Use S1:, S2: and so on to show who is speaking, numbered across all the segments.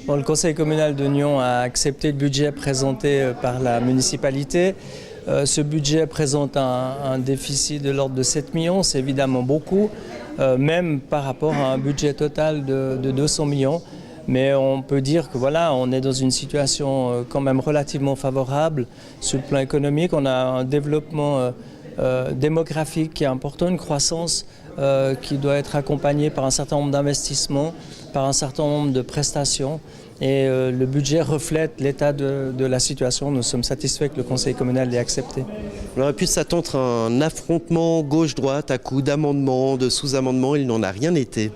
S1: Bon, le conseil communal de Nyon a accepté le budget présenté par la municipalité. Ce budget présente un déficit de l'ordre de 7 millions, c'est évidemment beaucoup, même par rapport à un budget total de 200 millions. Mais on peut dire que voilà, on est dans une situation quand même relativement favorable sur le plan économique. On a un développement démographique qui est important, une croissance qui doit être accompagnée par un certain nombre d'investissements, par un certain nombre de prestations. Et le budget reflète l'état de la situation. Nous sommes satisfaits que le conseil communal l'ait accepté.
S2: On aurait pu s'attendre à un affrontement gauche-droite à coup d'amendements, de sous-amendements. Il n'en a rien été.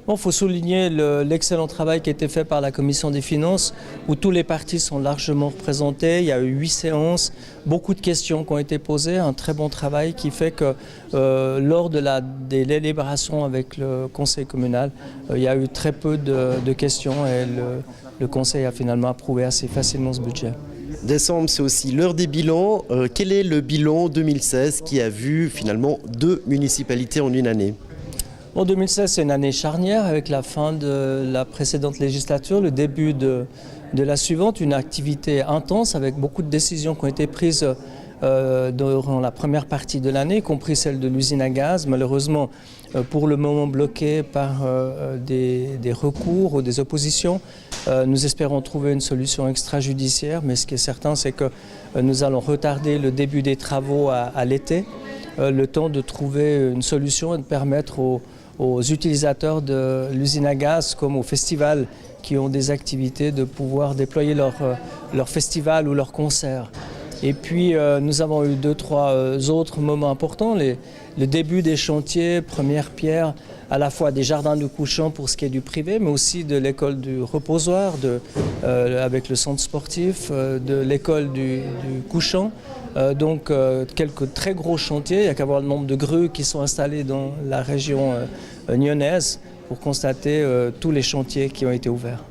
S1: Bon, il faut souligner l'excellent travail qui a été fait par la Commission des finances, où tous les partis sont largement représentés. Il y a eu 8 séances, beaucoup de questions qui ont été posées, un très bon travail qui fait que lors des délibérations avec le conseil communal, il y a eu très peu de questions et le conseil a finalement approuvé assez facilement ce budget.
S2: Décembre, c'est aussi l'heure des bilans. Quel est le bilan 2016 qui a vu finalement 2 municipalités en une année ?
S1: En 2016, c'est une année charnière avec la fin de la précédente législature, le début de la suivante, une activité intense avec beaucoup de décisions qui ont été prises durant la première partie de l'année, y compris celle de l'usine à gaz, malheureusement pour le moment bloquée par des recours ou des oppositions. Nous espérons trouver une solution extrajudiciaire, mais ce qui est certain, c'est que nous allons retarder le début des travaux à l'été, le temps de trouver une solution et de permettre aux utilisateurs de l'usine à gaz comme aux festivals qui ont des activités de pouvoir déployer leur festival ou leur concert. Et puis nous avons eu 2-3 autres moments importants, le début des chantiers, première pierre, à la fois des jardins de couchant pour ce qui est du privé, mais aussi de l'école du reposoir, avec le centre sportif, de l'école du couchant. Donc quelques très gros chantiers, il n'y a qu'à voir le nombre de grues qui sont installées dans la région nyonnaise pour constater tous les chantiers qui ont été ouverts.